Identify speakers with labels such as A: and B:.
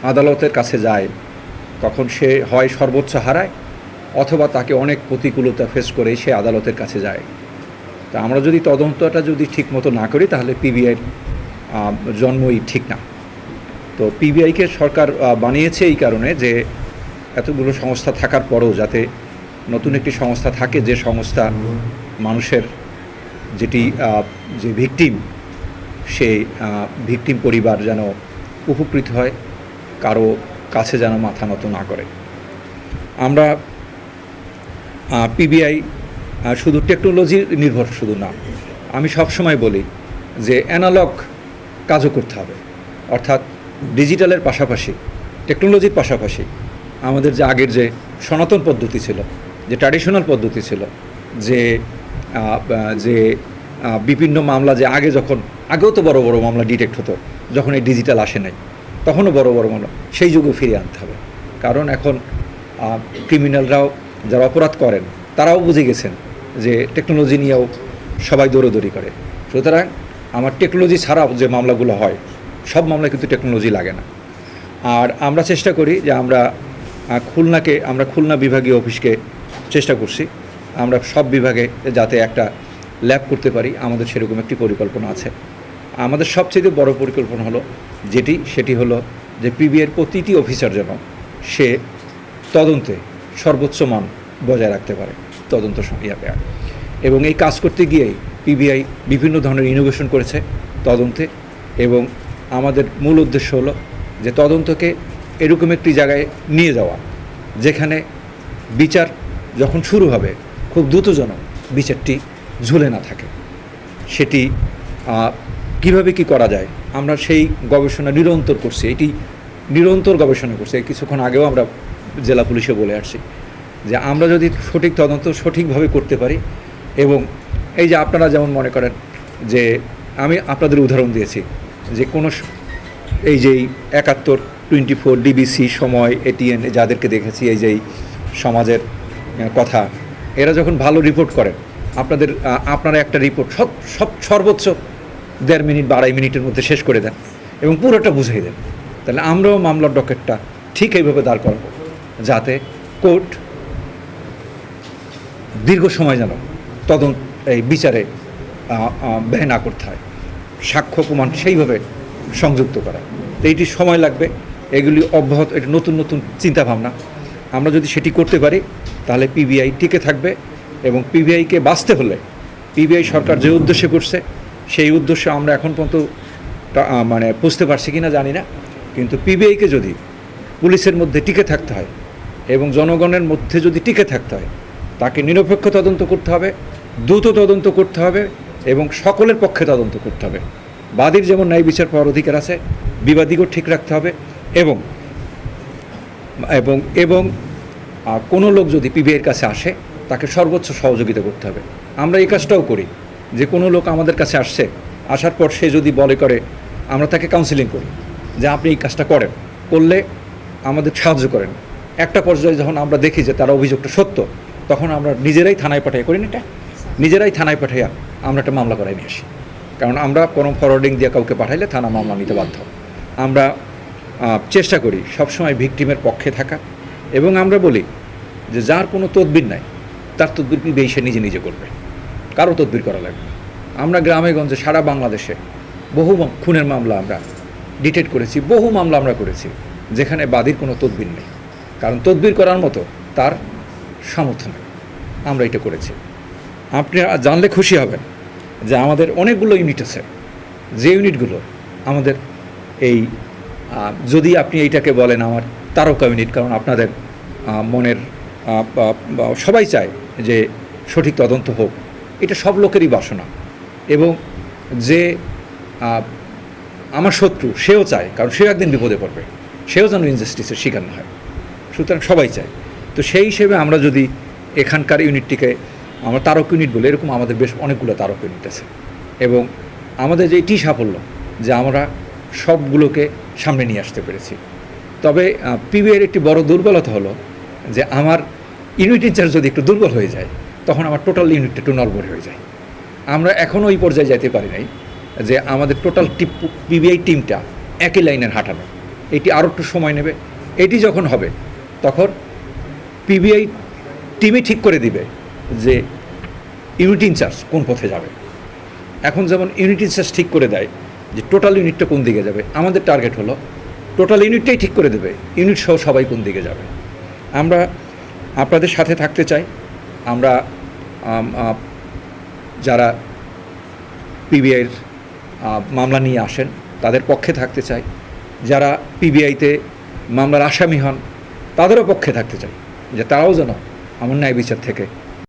A: আদালতের কাছে যায় তখন সে হয় সর্বোচ্চ হারায় অথবা তাকে অনেক প্রতিকূলতা ফেস করে সে আদালতের কাছে যায়। তা আমরা যদি তদন্তটা যদি ঠিকমতো না করি তাহলে পিবিআইয়ের জন্মই ঠিক না। তো পিবিআইকে সরকার বানিয়েছে এই কারণে যে এতগুলো সংস্থা থাকার পরেও যাতে নতুন একটি সংস্থা থাকে, যে সংস্থা মানুষের যে ভিকটিম সেই ভিকটিম পরিবার যেন উপকৃত হয়, কারো কাছে যেন মাথা নত না করে। আমরা পিবিআই শুধু টেকনোলজি নির্ভর শুধু না, আমি সবসময় বলি যে অ্যানালগ কাজও করতে হবে, অর্থাৎ ডিজিটালের পাশাপাশি টেকনোলজির পাশাপাশি আমাদের যে আগের যে সনাতন পদ্ধতি ছিল, যে ট্র্যাডিশনাল পদ্ধতি ছিল, যে বিভিন্ন মামলা যে আগেও তো বড় বড় মামলা ডিটেক্ট হতো, যখন এই ডিজিটাল আসে নাই তখনও বড় বড় মামলা, সেই যুগে ফিরিয়ে আনতে হবে। কারণ এখন ক্রিমিনালরাও যারা অপরাধ করেন তারাও বুঝে গেছেন যে টেকনোলজি নিয়েও সবাই দৌড়দৌড়ি করে। সুতরাং আমার টেকনোলজি ছাড়াও যে মামলাগুলো হয় সব মামলায় কিন্তু টেকনোলজি লাগে না। আর আমরা চেষ্টা করি যে আমরা খুলনা বিভাগীয় অফিসকে চেষ্টা করছি আমরা সব বিভাগে যাতে একটা ল্যাব করতে পারি, আমাদের সেরকম একটি পরিকল্পনা আছে। আমাদের সবচেয়ে বড় পরিকল্পনা সেটি হলো যে পিবিআইয়ের প্রতিটি অফিসার যেন সে তদন্তে সর্বোচ্চ মান বজায় রাখতে পারে তদন্ত এবং এই কাজ করতে গিয়েই পিবিআই বিভিন্ন ধরনের ইনোভেশন করেছে তদন্তে, এবং আমাদের মূল উদ্দেশ্য হলো যে তদন্তকে এরকম একটি জায়গায় নিয়ে যাওয়া যেখানে বিচার যখন শুরু হবে খুব দ্রুত যেন বিচারটি ঝুলে না থাকে। সেটি কিভাবে কি করা যায় আমরা সেই গবেষণা নিরন্তর করছি, নিরন্তর গবেষণা করছি। কিছুক্ষণ আগেও আমরা জেলা পুলিশে বলে আসছি যে আমরা যদি সঠিক তদন্ত সঠিকভাবে করতে পারি, এবং এই যে আপনারা যেমন মনে করেন যে আমি আপনাদের উদাহরণ দিয়েছি যে এই যে 71, 24, ডিবিসি, সময়, এটিএন যাদেরকে দেখেছি, এই যে সমাজের কথা, এরা যখন ভালো রিপোর্ট করেন আপনারা একটা রিপোর্ট সর্বোচ্চ 1.5 মিনিট বা 2.5 মিনিটের মধ্যে শেষ করে দেন এবং পুরোটা বুঝিয়ে দেন। তাহলে আমরাও মামলার ডকেটটা ঠিক এইভাবে দাঁড় করাবো যাতে কোর্ট দীর্ঘ সময় যেন এই বিচারে ব্যয় না করতে হয়, সাক্ষ্য প্রমাণ সেইভাবে সংযুক্ত করা। তো এইটি সময় লাগবে, এগুলি অব্যাহত, এটা নতুন নতুন চিন্তাভাবনা। আমরা যদি সেটি করতে পারি তাহলে পিবিআই টিকে থাকবে, এবং পিবিআইকে বাঁচতে হলে পিবিআই সরকার যে উদ্দেশ্যে করছে সেই উদ্দেশ্যে আমরা এখন পর্যন্ত বুঝতে পারছি কিনা জানি না, কিন্তু পিবিআইকে যদি পুলিশের মধ্যে টিকে থাকতে হয় এবং জনগণের মধ্যে যদি টিকে থাকতে হয় তাকে নিরপেক্ষ তদন্ত করতে হবে, দ্রুত তদন্ত করতে হবে এবং সকলের পক্ষে তদন্ত করতে হবে। বাদীর যেমন ন্যায় বিচার পাওয়ার অধিকার আছে, বিবাদীকেও ঠিক রাখতে হবে, এবং এবং এবং কোনো লোক যদি পিবিআইয়ের কাছে আসে তাকে সর্বোচ্চ সহযোগিতা করতে হবে। আমরা এই কাজটাও করি যে কোনো লোক আমাদের কাছে আসার পর সে যদি করে আমরা তাকে কাউন্সিলিং করি যে আপনি এই কাজটা করলে আমাদের সাহায্য করেন। একটা পর্যায়ে যখন আমরা দেখি যে তার অভিযোগটা সত্য তখন আমরা নিজেরাই থানায় পাঠাইয়া আমরা একটা মামলা করাই নিয়ে আসি, কারণ আমরা কোনো ফরওয়ার্ডিং দিয়ে কাউকে পাঠাইলে থানা মামলা নিতে বাধ্য। আমরা চেষ্টা করি সবসময় ভিকটিমের পক্ষে থাকা, এবং আমরা বলি যে যার কোনো তদবির নাই তার তদবির পিবিআই সে নিজে নিজে করবে, কারো তদবির করা লাগবে না। আমরা গ্রামে গঞ্জে সারা বাংলাদেশে বহু খুনের মামলা আমরা ডিটেক্ট করেছি, বহু মামলা আমরা করেছি যেখানে বাদীর কোনো তদবির নেই, কারণ তদবির করার মতো তার সামর্থ্য নেই। আমরা এটা করেছি। আপনি জানলে খুশি হবেন যে আমাদের অনেকগুলো ইউনিট আছে, যে ইউনিটগুলো আমাদের যদি আপনি এইটাকে বলেন আমার তারকা ইউনিট, কারণ আপনাদের মনের সবাই চায় যে সঠিক তদন্ত হোক, এটা সব লোকেরই বাসনা, এবং যে আমার শত্রু সেও চায়, কারণ সেও একদিন বিপদে পড়বে, সেও যেন ইনজাস্টিসের শিকার না হয়। সুতরাং সবাই চায়। তো সেই হিসেবে আমরা যদি এখানকার ইউনিটটিকে আমরা তারক ইউনিট বলি, এরকম আমাদের বেশ অনেকগুলো তারক ইউনিট আছে, এবং আমাদের যে এটি সাফল্য যে আমরা সবগুলোকে সামনে নিয়ে আসতে পেরেছি। তবে পিবিআইয়ের একটি বড় দুর্বলতা হলো যে আমার ইউনিট ইনচার্জ যদি একটু দুর্বল হয়ে যায় তখন আমার টোটাল ইউনিটটা একটু নড়বড়ে হয়ে যায়। আমরা এখনও ওই পর্যায়ে যেতে পারি নাই যে আমাদের টোটাল পিবিআই টিমটা একই লাইনের হাঁটানো, এটি আরও একটু সময় নেবে। এটি যখন হবে তখন পিবিআই টিমই ঠিক করে দিবে যে ইউনিট ইনচার্জ কোন পথে যাবে। এখন যেমন ইউনিট ইনচার্জ ঠিক করে দেয় যে টোটাল ইউনিটটা কোন দিকে যাবে, আমাদের টার্গেট হলো টোটাল ইউনিটটাই ঠিক করে দেবে ইউনিট সহ সবাই কোন দিকে যাবে। আমরা আপনাদের সাথে থাকতে চাই। আমরা যারা পিবিআইয়ের মামলা নিয়ে আসেন তাদের পক্ষে থাকতে চাই, যারা পিবিআইতে মামলার আসামি হন তাদেরও পক্ষে থাকতে চাই, যে তারাও যেন আমার ন্যায় বিচার থেকে